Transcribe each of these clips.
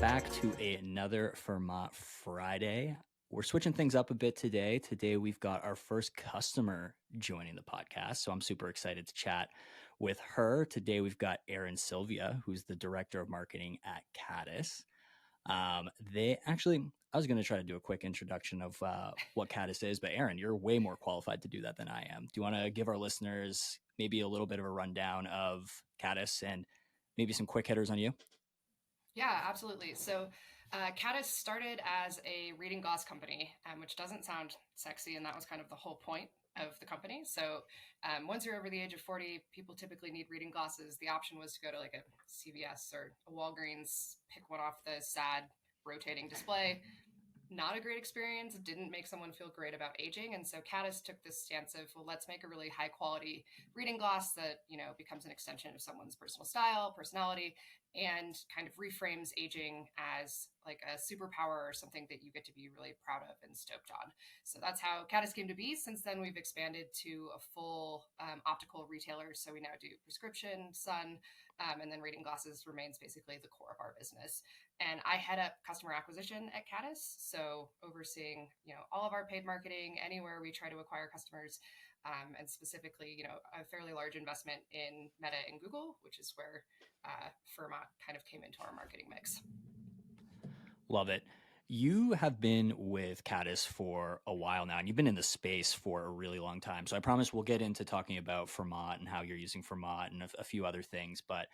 back to another FERMAT Friday. We're switching things up a bit today. Today, we've got our first customer joining the podcast. So I'm super excited to chat with her. Today, we've got Erin Silvia, who's the director of marketing at Caddis. I was going to try to do a quick introduction of what Caddis is, but Erin, you're way more qualified to do that than I am. Do you want to give our listeners maybe a little bit of a rundown of Caddis and maybe some quick hitters on you? Yeah, absolutely. So Caddis started as a reading gloss company, which doesn't sound sexy, and that was kind of the whole point of the company. So once you're over the age of 40, people typically need reading glasses. The option was to go to like a CVS or a Walgreens, pick one off the sad rotating display. Not a great experience. Didn't make someone feel great about aging. And so Caddis took this stance of, well, let's make a really high quality reading gloss that, becomes an extension of someone's personal style, personality, and kind of reframes aging as like a superpower or something that you get to be really proud of and stoked on. So that's how Caddis came to be. Since then, we've expanded to a full optical retailer. So we now do prescription, sun, and then reading glasses remains basically the core of our business. And I head up customer acquisition at Caddis, so overseeing all of our paid marketing anywhere we try to acquire customers, and specifically a fairly large investment in Meta and Google, which is where FERMAT kind of came into our marketing mix. Love it. You have been with Caddis for a while now, and you've been in the space for a really long time. So I promise we'll get into talking about FERMAT and how you're using FERMAT and a few other things. But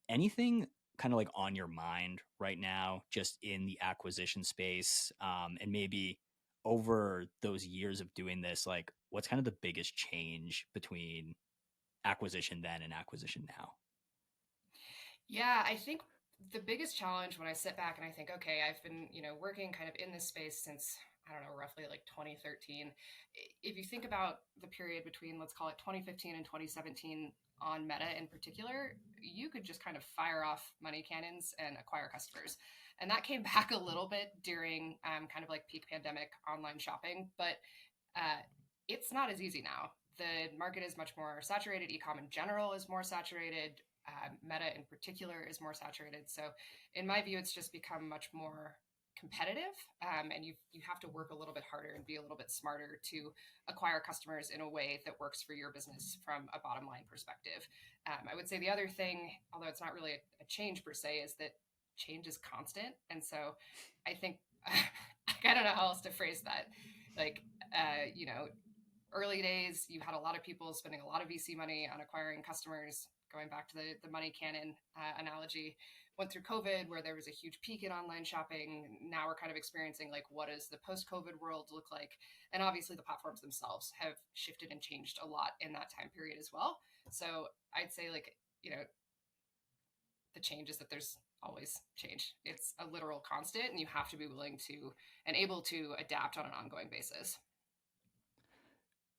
anything kind of like on your mind right now, just in the acquisition space, and maybe over those years of doing this, like what's kind of the biggest change between acquisition then and acquisition now? Yeah, I think the biggest challenge when I sit back and I think, okay, I've been, working kind of in this space since, I don't know, roughly like 2013. If you think about the period between, let's call it 2015 and 2017 on Meta in particular, you could just kind of fire off money cannons and acquire customers. And that came back a little bit during kind of like peak pandemic online shopping, but it's not as easy now. The market is much more saturated. E-com in general is more saturated. Meta in particular is more saturated. So in my view, it's just become much more competitive, and you have to work a little bit harder and be a little bit smarter to acquire customers in a way that works for your business from a bottom line perspective. I would say the other thing, although it's not really a change per se, is that change is constant. And so I think, I don't know how else to phrase that. Like, early days, you had a lot of people spending a lot of VC money on acquiring customers. Going back to the money cannon analogy, went through COVID where there was a huge peak in online shopping. Now we're kind of experiencing like, what does the post-COVID world look like? And obviously the platforms themselves have shifted and changed a lot in that time period as well. So I'd say like, the change is that there's always change. It's a literal constant, and you have to be willing to and able to adapt on an ongoing basis.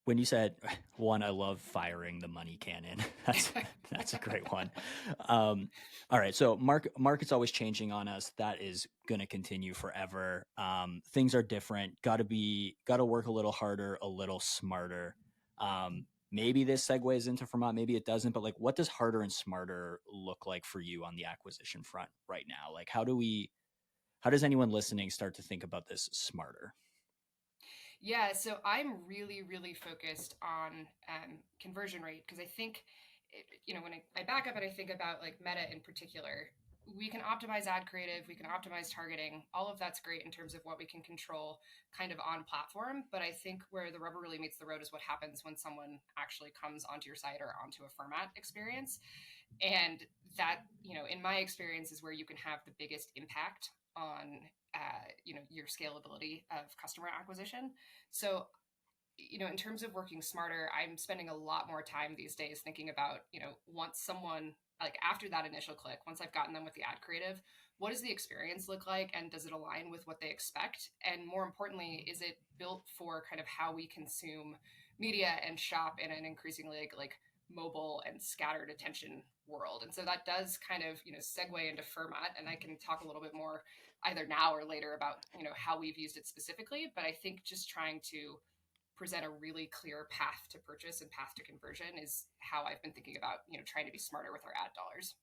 When you said one, I love firing the money cannon. That's a great one. All right, so market's always changing on us. That is going to continue forever. Things are different. Got to work a little harder, a little smarter. Maybe this segues into FERMAT, maybe it doesn't. But like, what does harder and smarter look like for you on the acquisition front right now? Like, how does anyone listening start to think about this smarter? Yeah, so I'm really, really focused on conversion rate because I think, when I back up and I think about like Meta in particular, we can optimize ad creative, we can optimize targeting. All of that's great in terms of what we can control kind of on platform. But I think where the rubber really meets the road is what happens when someone actually comes onto your site or onto a FERMAT experience. And that, in my experience, is where you can have the biggest impact on your scalability of customer acquisition. So in terms of working smarter, I'm spending a lot more time these days thinking about, once someone, like after that initial click, once I've gotten them with the ad creative, what does the experience look like, and does it align with what they expect? And more importantly, is it built for kind of how we consume media and shop in an increasingly like mobile and scattered attention world? And so that does kind of segue into FERMAT, and I can talk a little bit more either now or later about how we've used it specifically. But I think just trying to present a really clear path to purchase and path to conversion is how I've been thinking about trying to be smarter with our ad dollars.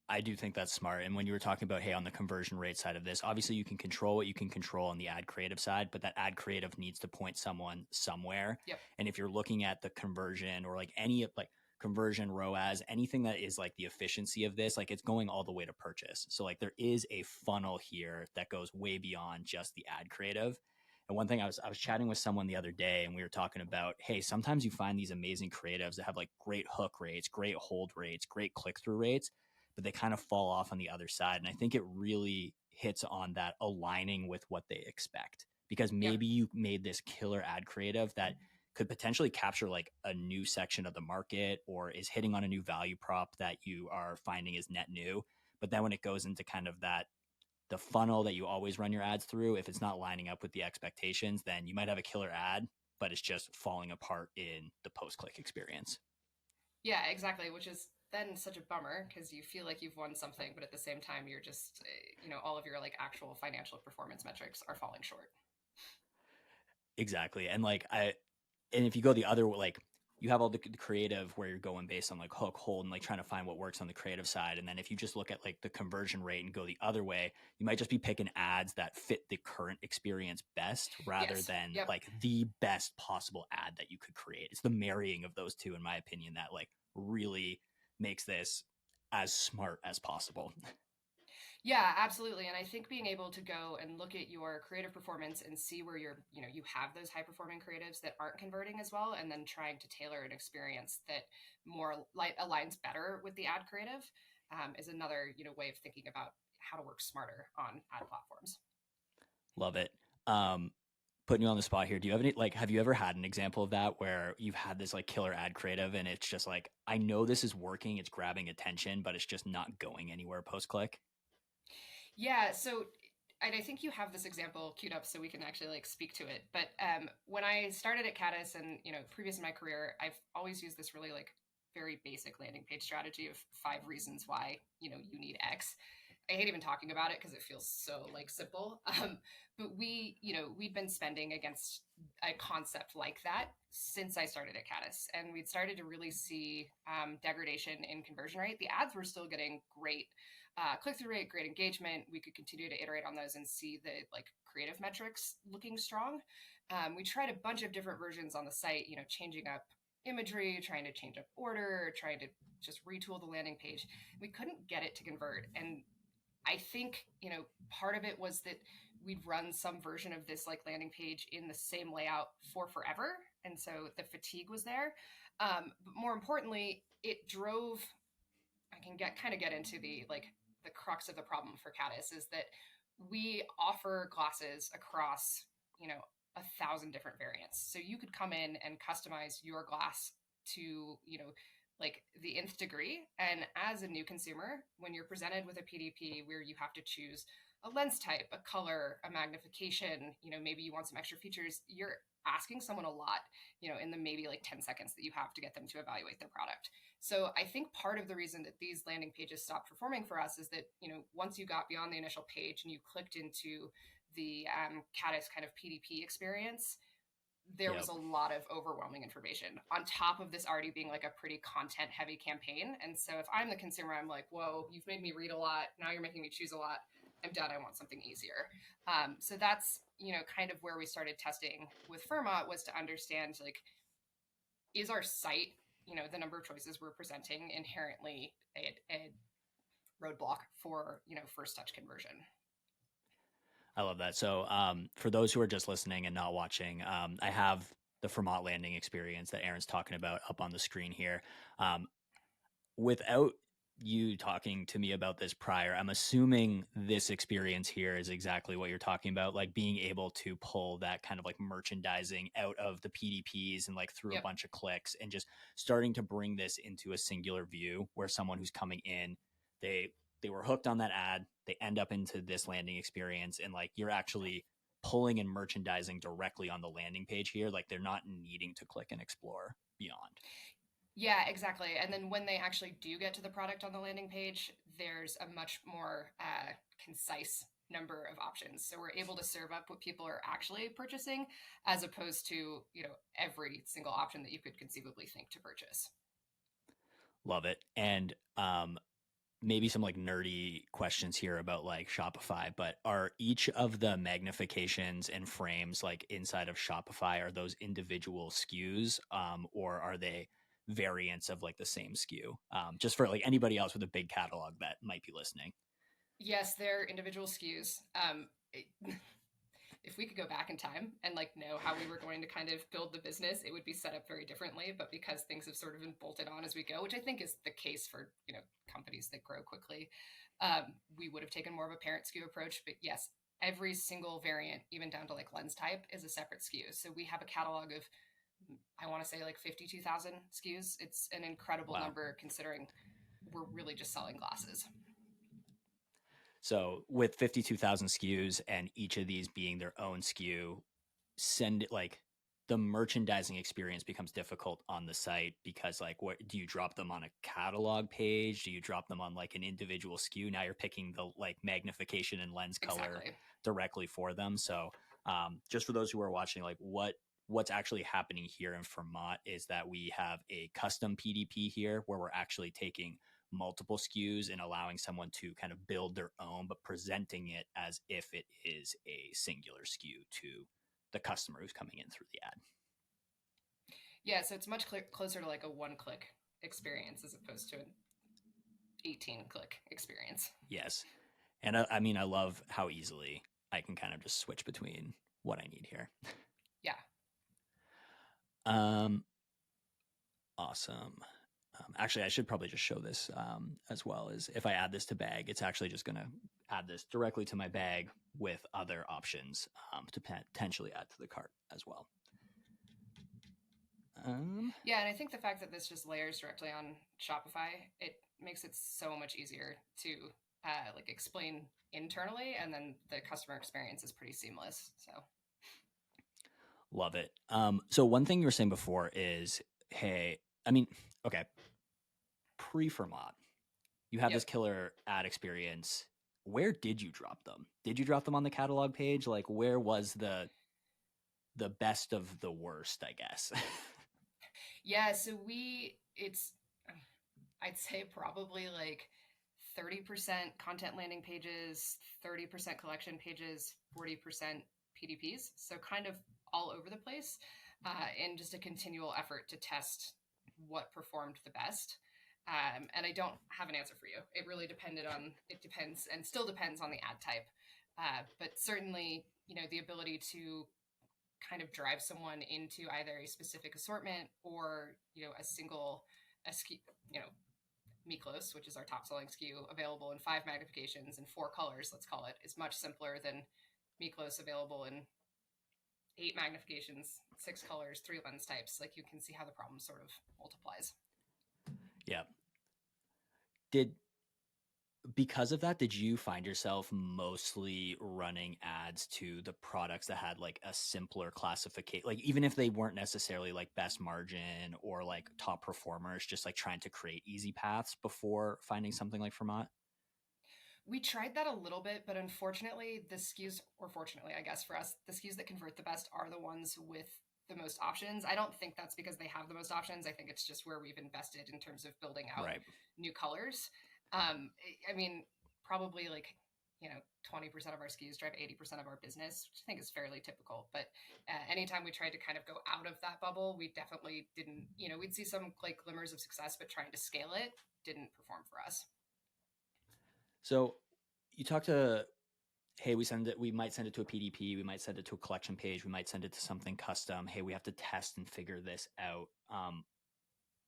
I I do think that's smart. And when you were talking about, hey, on the conversion rate side of this, obviously you can control what you can control on the ad creative side, but that ad creative needs to point someone somewhere. Yep. And if you're looking at the conversion or like any like conversion ROAS, anything that is like the efficiency of this, like it's going all the way to purchase. So like there is a funnel here that goes way beyond just the ad creative. And one thing I was chatting with someone the other day and we were talking about, hey, sometimes you find these amazing creatives that have like great hook rates, great hold rates, great click-through rates, but they kind of fall off on the other side. And I think it really hits on that aligning with what they expect, because Yep. maybe you made this killer ad creative that could potentially capture like a new section of the market or is hitting on a new value prop that you are finding is net new. But then when it goes into kind of that, the funnel that you always run your ads through, if it's not lining up with the expectations, then you might have a killer ad, but it's just falling apart in the post-click experience. Yeah, exactly. Which is then such a bummer because you feel like you've won something, but at the same time, you're just, all of your like actual financial performance metrics are falling short. Exactly. And if you go the other, like you have all the creative where you're going based on like hook, hold, and like trying to find what works on the creative side. And then if you just look at like the conversion rate and go the other way, you might just be picking ads that fit the current experience best rather Yes. than Yep. like the best possible ad that you could create. It's the marrying of those two, in my opinion, that like really makes this as smart as possible. Yeah, absolutely. And I think being able to go and look at your creative performance and see where you have those high performing creatives that aren't converting as well, and then trying to tailor an experience that more aligns better with the ad creative is another, way of thinking about how to work smarter on ad platforms. Love it. Um, Putting you on the spot here, do you have any like have you ever had an example of that where you've had this like killer ad creative and it's just like, I know this is working, it's grabbing attention, but it's just not going anywhere post click? Yeah, so and I think you have this example queued up so we can actually like speak to it. But when I started at Caddis and previous in my career, I've always used this really like very basic landing page strategy of 5 reasons why you need X. I hate even talking about it because it feels so like simple. But we'd been spending against a concept like that since I started at Caddis, and we'd started to really see degradation in conversion rate. The ads were still getting great click through rate, great engagement. We could continue to iterate on those and see the like creative metrics looking strong. We tried a bunch of different versions on the site, changing up imagery, trying to change up order, trying to just retool the landing page. We couldn't get it to convert. And I think, part of it was that we'd run some version of this like landing page in the same layout for forever. And so the fatigue was there. But more importantly, it drove, I can get into the crux of the problem for Caddis is that we offer glasses across, 1,000 different variants. So you could come in and customize your glass to, like the nth degree. And as a new consumer, when you're presented with a PDP where you have to choose a lens type, a color, a magnification, maybe you want some extra features, you're asking someone a lot, in the maybe like 10 seconds that you have to get them to evaluate their product. So I think part of the reason that these landing pages stopped performing for us is that, once you got beyond the initial page and you clicked into the Caddis kind of PDP experience, there was Yep. a lot of overwhelming information on top of this already being like a pretty content heavy campaign. And so if I'm the consumer, I'm like, whoa, you've made me read a lot. Now you're making me choose a lot. I'm done. I want something easier. So that's, kind of where we started testing with FERMÁT, was to understand like, is our site, the number of choices we're presenting inherently a roadblock for, first touch conversion? I love that. So, for those who are just listening and not watching, I have the Vermont landing experience that Erin's talking about up on the screen here. Um, Without you talking to me about this prior, I'm assuming this experience here is exactly what you're talking about, like being able to pull that kind of like merchandising out of the PDPs and like through a Yep. bunch of clicks and just starting to bring this into a singular view where someone who's coming in, they they were hooked on that ad, they end up into this landing experience and like you're actually pulling and merchandising directly on the landing page here, like they're not needing to click and explore beyond. Yeah, exactly. And then when they actually do get to the product on the landing page, there's a much more concise number of options. So we're able to serve up what people are actually purchasing, as opposed to, every single option that you could conceivably think to purchase. Love it. And maybe some like nerdy questions here about like Shopify, but are each of the magnifications and frames like inside of Shopify, are those individual SKUs, or are they variants of like the same SKU? Just for like anybody else with a big catalog that might be listening. Yes, they're individual SKUs. If we could go back in time and like know how we were going to kind of build the business, it would be set up very differently. But because things have sort of been bolted on as we go, which I think is the case for companies that grow quickly, we would have taken more of a parent SKU approach. But yes, every single variant, even down to like lens type, is a separate SKU. So we have a catalog of, I want to say like 52,000 SKUs. It's an incredible Wow. number considering we're really just selling glasses. So with 52,000 SKUs and each of these being their own SKU, send it like the merchandising experience becomes difficult on the site because like what do you drop them on a catalog page? Do you drop them on like an individual SKU? Now you're picking the like magnification and lens color Exactly. directly for them. So just for those who are watching, like what's actually happening here in Fermat is that we have a custom PDP here where we're actually taking multiple SKUs and allowing someone to kind of build their own, but presenting it as if it is a singular SKU to the customer who's coming in through the ad. Yeah, so it's much closer to like a one-click experience as opposed to an 18-click experience. Yes. And I mean, I love how easily I can kind of just switch between what I need here. Yeah. Awesome. Actually, I should probably just show this as well. As if I add this to bag, it's actually just going to add this directly to my bag with other options to potentially add to the cart as well. Yeah, and I think the fact that this just layers directly on Shopify, it makes it so much easier to like explain internally, and then the customer experience is pretty seamless. So love it. So one thing you were saying before is, hey, I mean, okay, pre-Fermat, you have this killer ad experience. Where did you drop them? Did you drop them on the catalog page? Like, where was the best of the worst, I guess? yeah, so I'd say probably like 30% content landing pages, 30% collection pages, 40% PDPs. So kind of all over the place, and just a continual effort to test what performed the best. And I don't have an answer for you. It really depends and still depends on the ad type. But certainly, the ability to kind of drive someone into either a specific assortment or, a single SKU, Miklos, which is our top selling SKU, available in 5 magnifications and 4 colors, let's call it, is much simpler than Miklos available in 8 magnifications, 6 colors, 3 lens types. Like, you can see how the problem sort of multiplies. Yeah. Because of that, did you find yourself mostly running ads to the products that had like a simpler classification, like even if they weren't necessarily like best margin or like top performers, just like trying to create easy paths before finding something like Fermat? We tried that a little bit, but unfortunately, the SKUs, or fortunately, I guess for us, the SKUs that convert the best are the ones with the most options. I don't think that's because they have the most options. I think it's just where we've invested in terms of building out new colors. I mean, probably like 20% of our SKUs drive 80% of our business, which I think is fairly typical. But anytime we tried to kind of go out of that bubble, we definitely didn't. We'd see some like glimmers of success, but trying to scale it didn't perform for us. So you talked to, hey, we might send it to a PDP, we might send it to a collection page, we might send it to something custom. Hey, we have to test and figure this out.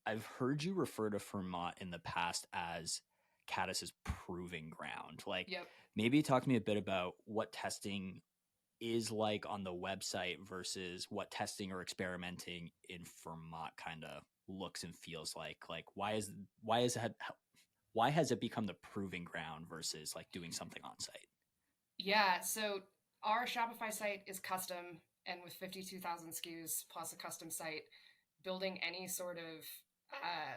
I've heard you refer to Fermat in the past as Caddis's proving ground. Like, maybe talk to me a bit about what testing is like on the website versus what testing or experimenting in Fermat kind of looks and feels like. Like, why has it become the proving ground versus like doing something on site? Yeah, so our Shopify site is custom, and with 52,000 SKUs plus a custom site, building any sort of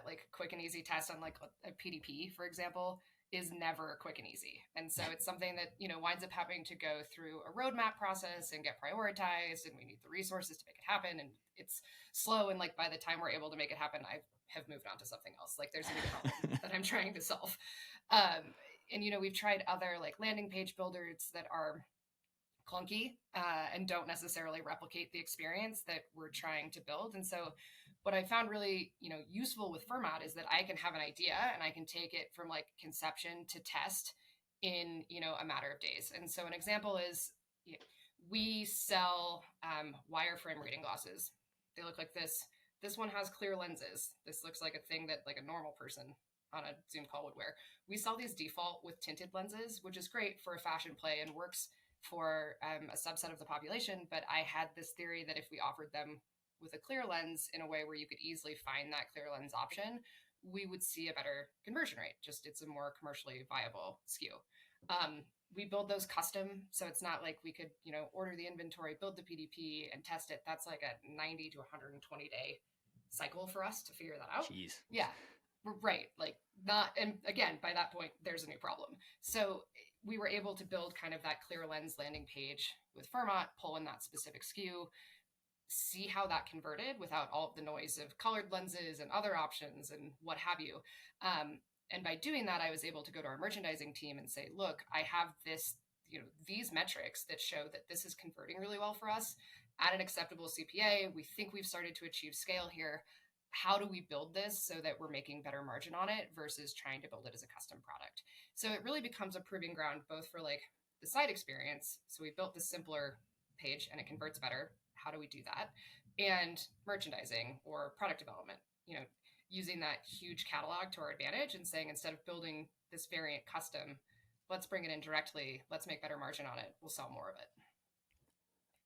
like quick and easy test on like a PDP, for example, is never quick and easy. And so it's something that, winds up having to go through a roadmap process and get prioritized, and we need the resources to make it happen. And it's slow. And like by the time we're able to make it happen, I have moved on to something else. Like there's a new problem that I'm trying to solve. Um, and we've tried other like landing page builders that are clunky and don't necessarily replicate the experience that we're trying to build. And so what I found really, useful with FERMAT is that I can have an idea and I can take it from like conception to test in, a matter of days. And so an example is we sell wireframe reading glasses. They look like this. This one has clear lenses. This looks like a thing that like a normal person on a Zoom call would wear. We sell these default with tinted lenses, which is great for a fashion play and works for a subset of the population. But I had this theory that if we offered them with a clear lens in a way where you could easily find that clear lens option, we would see a better conversion rate. Just it's a more commercially viable SKU. We build those custom, so it's not like we could, order the inventory, build the PDP, and test it. That's like a 90 to 120-day cycle for us to figure that out. Jeez. Yeah, right. Like not, and again, by that point, there's a new problem. So we were able to build kind of that clear lens landing page with FERMAT, pull in that specific SKU, see how that converted without all of the noise of colored lenses and other options and what have you. And by doing that, I was able to go to our merchandising team and say, look, I have this, these metrics that show that this is converting really well for us at an acceptable CPA. We think we've started to achieve scale here. How do we build this so that we're making better margin on it versus trying to build it as a custom product? So it really becomes a proving ground, both for like the site experience. So we built this simpler page and it converts better. How do we do that? And merchandising or product development, using that huge catalog to our advantage and saying, instead of building this variant custom, let's bring it in directly. Let's make better margin on it. We'll sell more of it.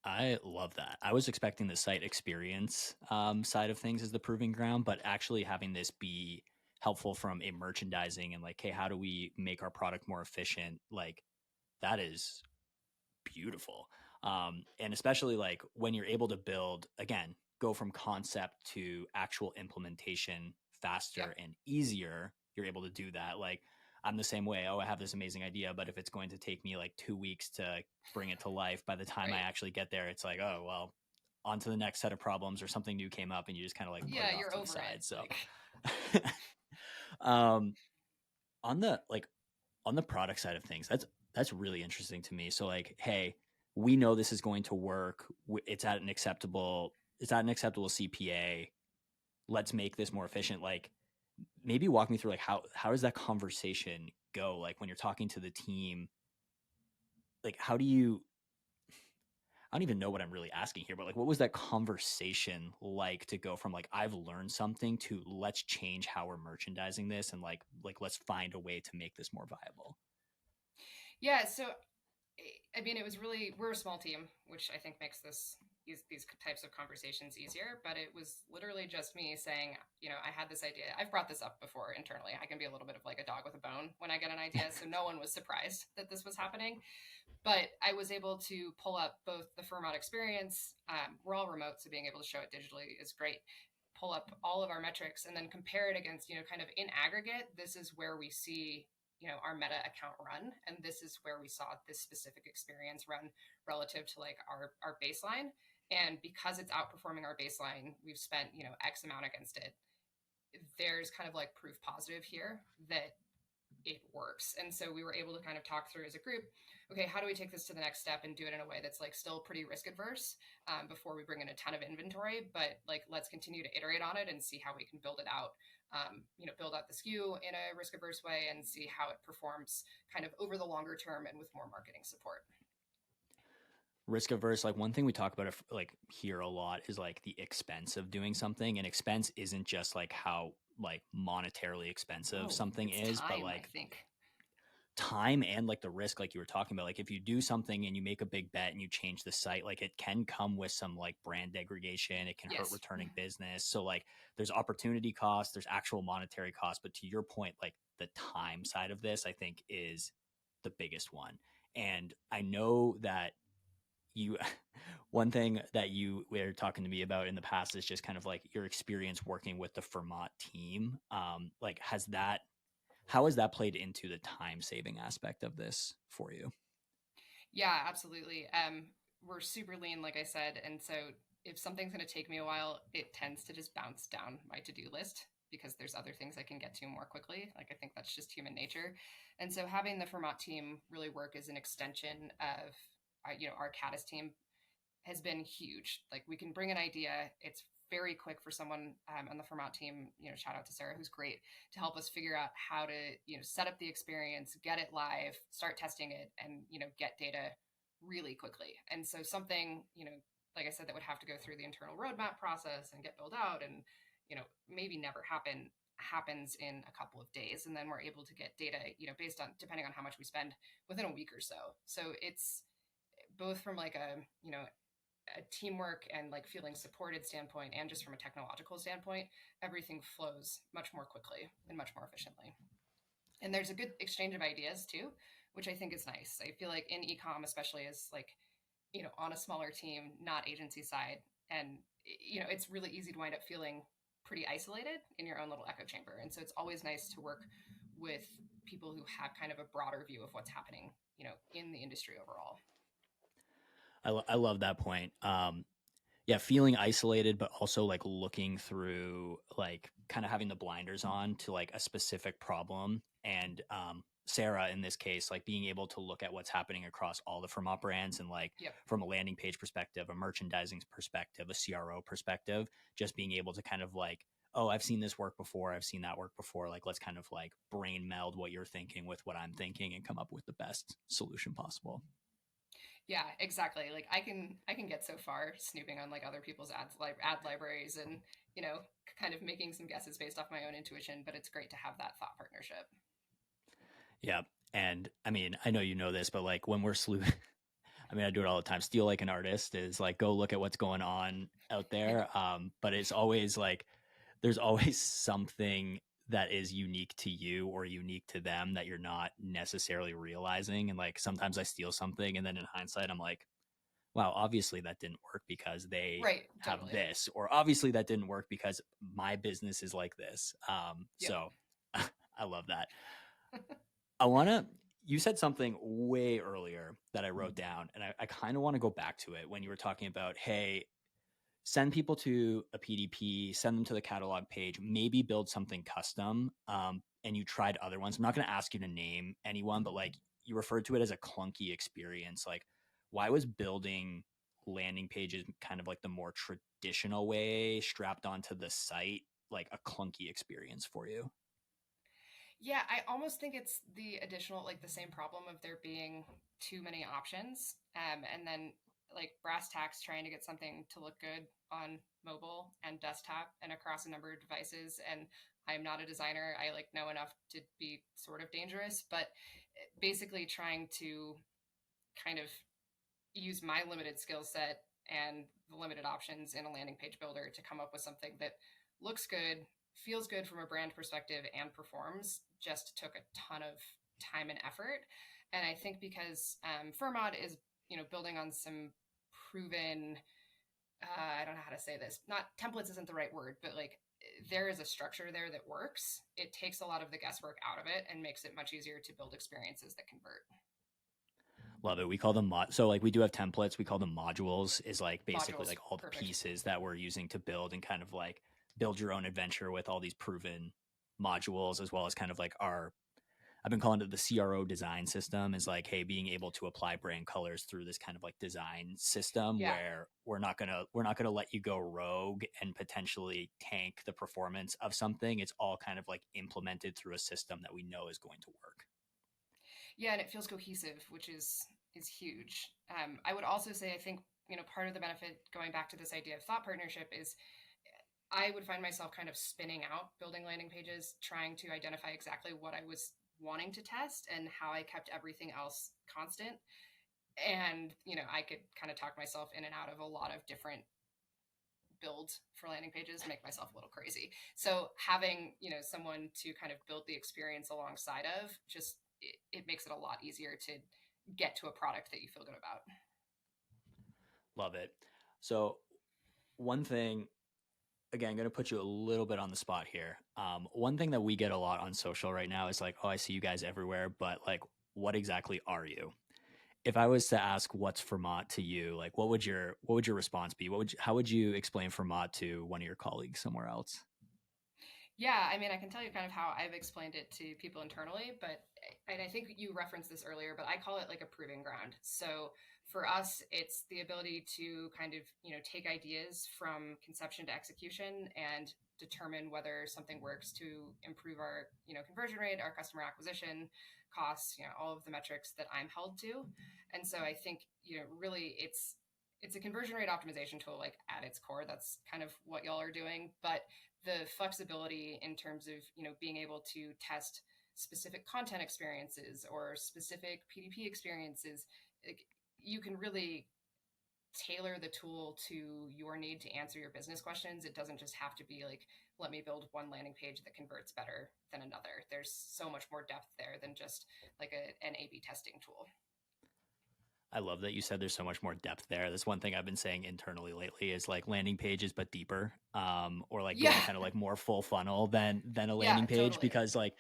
I love that. I was expecting the site experience side of things as the proving ground, but actually having this be helpful from a merchandising and like, hey, how do we make our product more efficient? Like, that is beautiful. And especially like when you're able to build, again, go from concept to actual implementation faster Yep. and easier, you're able to do that. Like, I'm the same way. Oh, I have this amazing idea, but if it's going to take me like 2 weeks to bring it to life, by the time I Right. actually get there, it's like, oh, well, on to the next set of problems or something new came up and you just kind of like put Yeah, it off you're to the over side. it. So, Like, um, on the like on the product side of things, that's really interesting to me. So like, hey, we know this is going to work. It's at an acceptable CPA. Let's make this more efficient. Like, maybe walk me through like how does that conversation go? Like when you're talking to the team, like how do you I don't even know what I'm really asking here, but like what was that conversation like to go from like I've learned something to let's change how we're merchandising this and like let's find a way to make this more viable. yeah. So, I mean, it was really, we're a small team, which I think makes these types of conversations easier. But it was literally just me saying, I had this idea. I've brought this up before internally. I can be a little bit of like a dog with a bone when I get an idea. So no one was surprised that this was happening. But I was able to pull up both the FERMAT experience. We're all remote, so being able to show it digitally is great. Pull up all of our metrics and then compare it against, kind of in aggregate, this is where we see, our meta account run. And this is where we saw this specific experience run relative to like our baseline. And because it's outperforming our baseline, we've spent, X amount against it. There's kind of like proof positive here that it works. And so we were able to kind of talk through as a group, okay, how do we take this to the next step and do it in a way that's like still pretty risk adverse before we bring in a ton of inventory, but like let's continue to iterate on it and see how we can build it out, build out the SKU in a risk averse way and see how it performs kind of over the longer term and with more marketing support. Risk averse, like one thing we talk about like here a lot is like the expense of doing something, and expense isn't just like how like monetarily expensive No, something it's is, but time, I like think. time and like the risk, like you were talking about. Like if you do something and you make a big bet and you change the site, like it can come with some like brand degradation, it can hurt Yes. returning business. So like there's opportunity costs, there's actual monetary costs, but to your point, like the time side of this I think is the biggest one. And I know that you one thing that you were talking to me about in the past is just kind of like your experience working with the FERMAT team. Like how has that played into the time saving aspect of this for you? Yeah, absolutely. We're super lean, like I said. And so if something's going to take me a while, it tends to just bounce down my to do list. because there's other things I can get to more quickly. Like, I think that's just human nature. And so having the FERMAT team really work as an extension of our Caddis team has been huge. Like, we can bring an idea, it's very quick for someone on the FERMAT team, shout out to Sarah, who's great, to help us figure out how to, set up the experience, get it live, start testing it, and, get data really quickly. And so something, like I said, that would have to go through the internal roadmap process and get built out and, maybe never happens in a couple of days. And then we're able to get data, based on, depending on how much we spend, within a week or so. So it's both from like a teamwork and like feeling supported standpoint, and just from a technological standpoint, everything flows much more quickly and much more efficiently. And there's a good exchange of ideas too, which I think is nice. I feel like in ecom, especially as like, on a smaller team, not agency side, and it's really easy to wind up feeling pretty isolated in your own little echo chamber. And so it's always nice to work with people who have kind of a broader view of what's happening, in the industry overall. I love that point. Yeah, feeling isolated, but also like looking through, like kind of having the blinders on to like a specific problem. And Sarah, in this case, like being able to look at what's happening across all the FERMAT brands, and like Yep. from a landing page perspective, a merchandising perspective, a CRO perspective, just being able to kind of like, oh, I've seen this work before, I've seen that work before. Like, let's kind of like brain meld what you're thinking with what I'm thinking and come up with the best solution possible. Yeah, exactly. Like, I can get so far snooping on like other people's ad libraries, and kind of making some guesses based off my own intuition. But it's great to have that thought partnership. Yeah. And I mean, I know you know this, but like when we're I mean, I do it all the time. Steal like an artist is like, go look at what's going on out there. But it's always like, there's always something that is unique to you or unique to them that you're not necessarily realizing. And like, sometimes I steal something, and then in hindsight, I'm like, wow, obviously that didn't work because they Right. have Totally. this, or obviously that didn't work because my business is like this. Yep. So I love that. I want to, you said something way earlier that I wrote down, and I kind of want to go back to it when you were talking about, hey, send people to a PDP, send them to the catalog page, maybe build something custom. And you tried other ones. I'm not going to ask you to name anyone, but like you referred to it as a clunky experience. Like, why was building landing pages kind of like the more traditional way strapped onto the site, like a clunky experience for you? Yeah, I almost think it's the additional, like the same problem of there being too many options. And then like brass tacks trying to get something to look good on mobile and desktop and across a number of devices. And I'm not a designer. I like know enough to be sort of dangerous, but basically trying to kind of use my limited skill set and the limited options in a landing page builder to come up with something that looks good, feels good from a brand perspective, and performs just took a ton of time and effort. And I think because FERMAT is, building on some proven, I don't know how to say this, not templates isn't the right word, but like there is a structure there that works. It takes a lot of the guesswork out of it and makes it much easier to build experiences that convert. Love it. We call them so like we do have templates. We call them modules. Is like basically Modules, like all the perfect. pieces that we're using to build and kind of like build your own adventure with all these proven modules, as well as kind of like our, I've been calling it the CRO design system, is like, hey, being able to apply brand colors through this kind of like design system Yeah. where we're not gonna let you go rogue and potentially tank the performance of something. It's all kind of like implemented through a system that we know is going to work. Yeah, and it feels cohesive, which is huge. I would also say I think part of the benefit, going back to this idea of thought partnership, is I would find myself kind of spinning out building landing pages, trying to identify exactly what I was wanting to test and how I kept everything else constant. And I could kind of talk myself in and out of a lot of different builds for landing pages, make myself a little crazy. So having someone to kind of build the experience alongside of, just it makes it a lot easier to get to a product that you feel good about. Love it. So one thing, again, I'm going to put you a little bit on the spot here. One thing that we get a lot on social right now is like, oh, I see you guys everywhere, but like, what exactly are you? If I was to ask what's FERMAT to you, like, what would your response be? How would you explain FERMAT to one of your colleagues somewhere else? Yeah, I mean, I can tell you kind of how I've explained it to people internally, but and I think you referenced this earlier, but I call it like a proving ground. So for us, it's the ability to kind of, take ideas from conception to execution and determine whether something works to improve our, conversion rate, our customer acquisition costs, all of the metrics that I'm held to. And so I think, really it's a conversion rate optimization tool like at its core. That's kind of what y'all are doing, but the flexibility in terms of being able to test specific content experiences or specific PDP experiences, like, you can really tailor the tool to your need to answer your business questions. It doesn't just have to be like, let me build one landing page that converts better than another. There's so much more depth there than just like an A/B testing tool. I love that you said there's so much more depth there. That's one thing I've been saying internally lately is like landing pages, but deeper, or like Yeah, going kind of like more full funnel than a yeah, landing page, totally. because like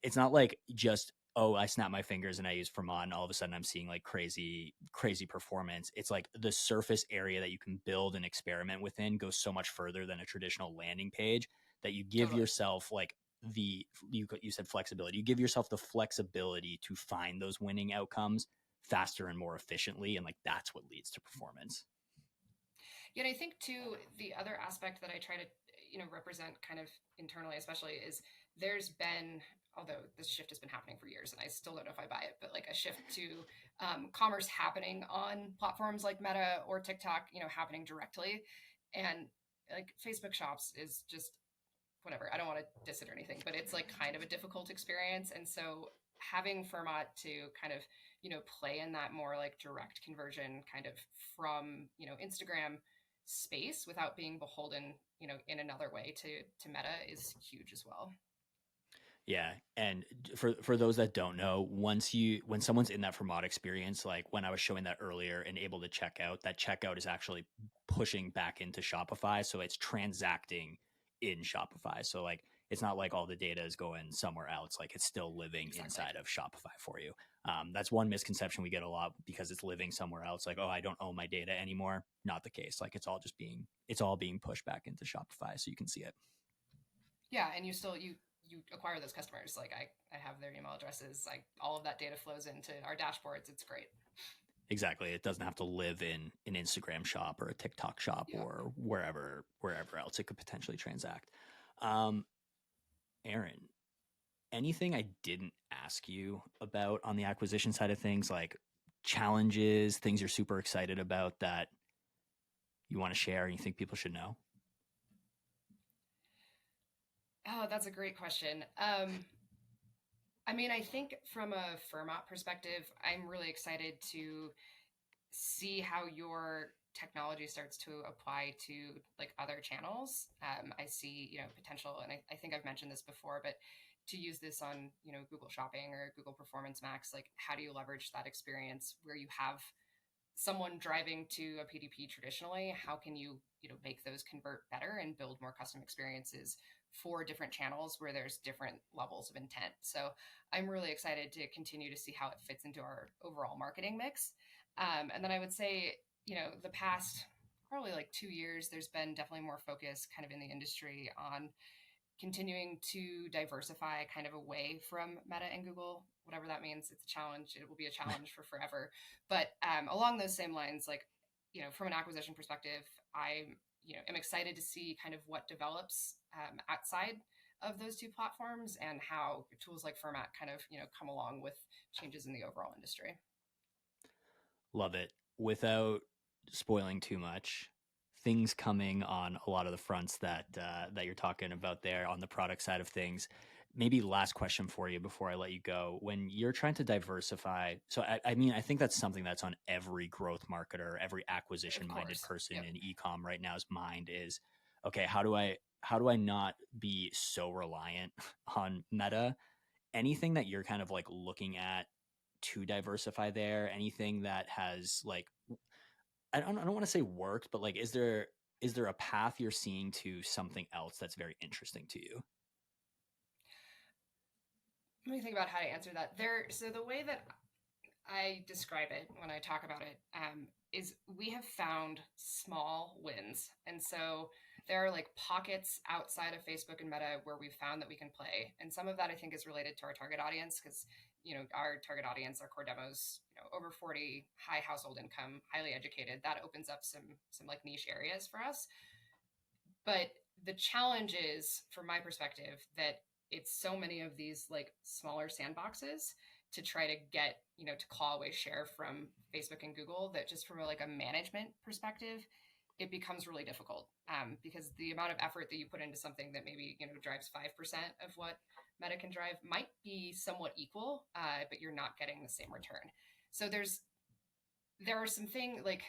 it's not like just, oh, I snap my fingers and I use FERMAT and all of a sudden I'm seeing like crazy performance. It's like the surface area that you can build and experiment within goes so much further than a traditional landing page, that you give Totally. yourself like you said flexibility. You give yourself the flexibility to find those winning outcomes faster and more efficiently, and like that's what leads to performance. Yeah, and I think too the other aspect that I try to represent kind of internally, especially, is there's been, although this shift has been happening for years, and I still don't know if I buy it, but like a shift to commerce happening on platforms like Meta or TikTok, happening directly, and like Facebook Shops is just whatever. I don't want to diss it or anything, but it's like kind of a difficult experience. And so having FERMAT to kind of, play in that more like direct conversion kind of from, Instagram space without being beholden, in another way to Meta is huge as well. Yeah, and for those that don't know, when someone's in that Vermont experience, like when I was showing that earlier and able to check out, that checkout is actually pushing back into Shopify, so it's transacting in Shopify. So like it's not like all the data is going somewhere else; like it's still living Exactly. inside of Shopify for you. That's one misconception we get a lot because it's living somewhere else. Like, oh, I don't own my data anymore. Not the case. Like it's all being pushed back into Shopify, so you can see it. Yeah, and you acquire those customers. Like I have their email addresses. Like all of that data flows into our dashboards. It's great. Exactly. It doesn't have to live in an Instagram shop or a TikTok shop Yeah. or wherever else it could potentially transact. Um, Erin, anything I didn't ask you about on the acquisition side of things, like challenges, things you're super excited about that you want to share and you think people should know? Oh, that's a great question. I mean, I think from a FERMAT perspective, I'm really excited to see how your technology starts to apply to like other channels. I see, potential, and I think I've mentioned this before, but to use this on, Google Shopping or Google Performance Max, like how do you leverage that experience where you have someone driving to a PDP traditionally? How can you, make those convert better and build more custom experiences for different channels where there's different levels of intent? So I'm really excited to continue to see how it fits into our overall marketing mix. And then I would say, the past probably like 2 years, there's been definitely more focus kind of in the industry on continuing to diversify kind of away from Meta and Google, whatever that means. It's a challenge. It will be a challenge for forever. But along those same lines, like, from an acquisition perspective, I, am excited to see kind of what develops outside of those two platforms and how tools like FERMAT kind of, come along with changes in the overall industry. Love it. Without spoiling too much, things coming on a lot of the fronts that you're talking about there on the product side of things. Maybe last question for you before I let you go. When you're trying to diversify, so I mean, I think that's something that's on every growth marketer, every Of acquisition minded course. person Yep. in ecom right now's mind is, okay, how do I not be so reliant on Meta? Anything that you're kind of like looking at to diversify there? Anything that has like I don't want to say worked, but like is there a path you're seeing to something else that's very interesting to you? Let me think about how to answer that. So the way that I describe it when I talk about it is we have found small wins. And so there are like pockets outside of Facebook and Meta where we've found that we can play. And some of that I think is related to our target audience because, our target audience, our core demos, over 40, high household income, highly educated. That opens up some like niche areas for us. But the challenge is, from my perspective, that it's so many of these like smaller sandboxes to try to get, to claw away share from Facebook and Google that just from like a management perspective, it becomes really difficult because the amount of effort that you put into something that maybe, drives 5% of what Meta can drive might be somewhat equal, but you're not getting the same return. So there are some things like,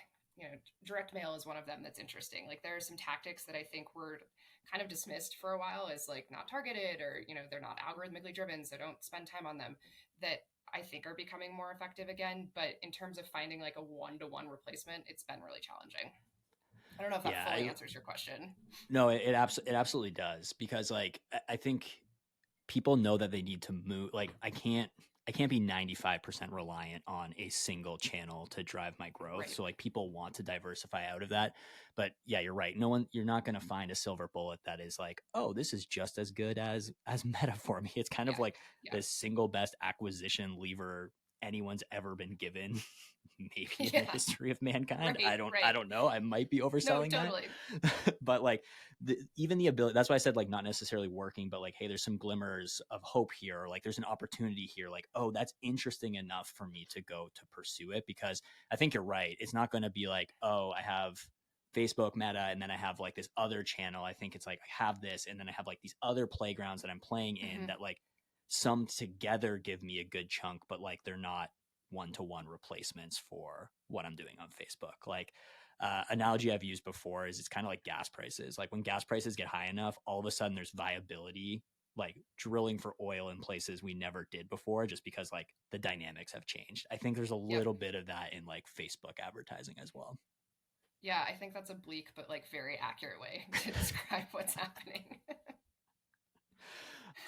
direct mail is one of them that's interesting. Like there are some tactics that I think were kind of dismissed for a while as like not targeted or, they're not algorithmically driven, so don't spend time on them, that I think are becoming more effective again. But in terms of finding like a one-to-one replacement, it's been really challenging. I don't know if that Yeah, fully answers your question. no, it absolutely does because like I think people know that they need to move. Like I can't be 95% reliant on a single channel to drive my growth. Right. So like people want to diversify out of that. But yeah, you're right. You're not going to find a silver bullet that is like, oh, this is just as good as Meta for me. It's kind of Yeah. like Yeah. the single best acquisition lever anyone's ever been given maybe in the Yeah. history of mankind. Right. I Right. don't know. I might be No, overselling that. totally. But like even the ability, that's why I said like not necessarily working, but like, hey, there's some glimmers of hope here. Or like there's an opportunity here. Like, oh, that's interesting enough for me to go to pursue it because I think you're right. It's not going to be like, oh, I have Facebook Meta and then I have like this other channel. I think it's like I have this and then I have like these other playgrounds that I'm playing in Mm-hmm. that like some together give me a good chunk, but like they're not one-to-one replacements for what I'm doing on Facebook. Like analogy I've used before is it's kind of like gas prices. Like when gas prices get high enough, all of a sudden there's viability, like drilling for oil in places we never did before, just because like the dynamics have changed. I think there's a Yep. little bit of that in like Facebook advertising as well. Yeah, I think that's a bleak but like very accurate way to describe what's happening.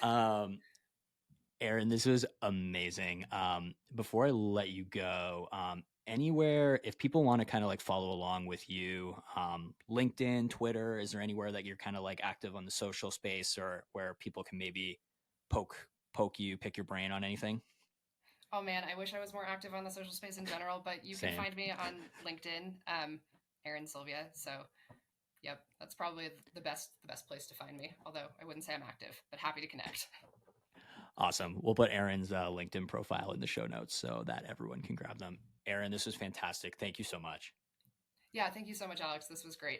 um, Erin, this was amazing. Before I let you go, anywhere if people want to kind of like follow along with you, LinkedIn, Twitter, is there anywhere that you're kind of like active on the social space or where people can maybe poke you, pick your brain on anything? Oh man, I wish I was more active on the social space in general, but you can Same. find me on LinkedIn, Erin Silvia. So yep, that's probably the best place to find me. Although I wouldn't say I'm active, but happy to connect. Awesome. We'll put Erin's LinkedIn profile in the show notes so that everyone can grab them. Erin, this was fantastic. Thank you so much. Yeah, thank you so much, Alex. This was great.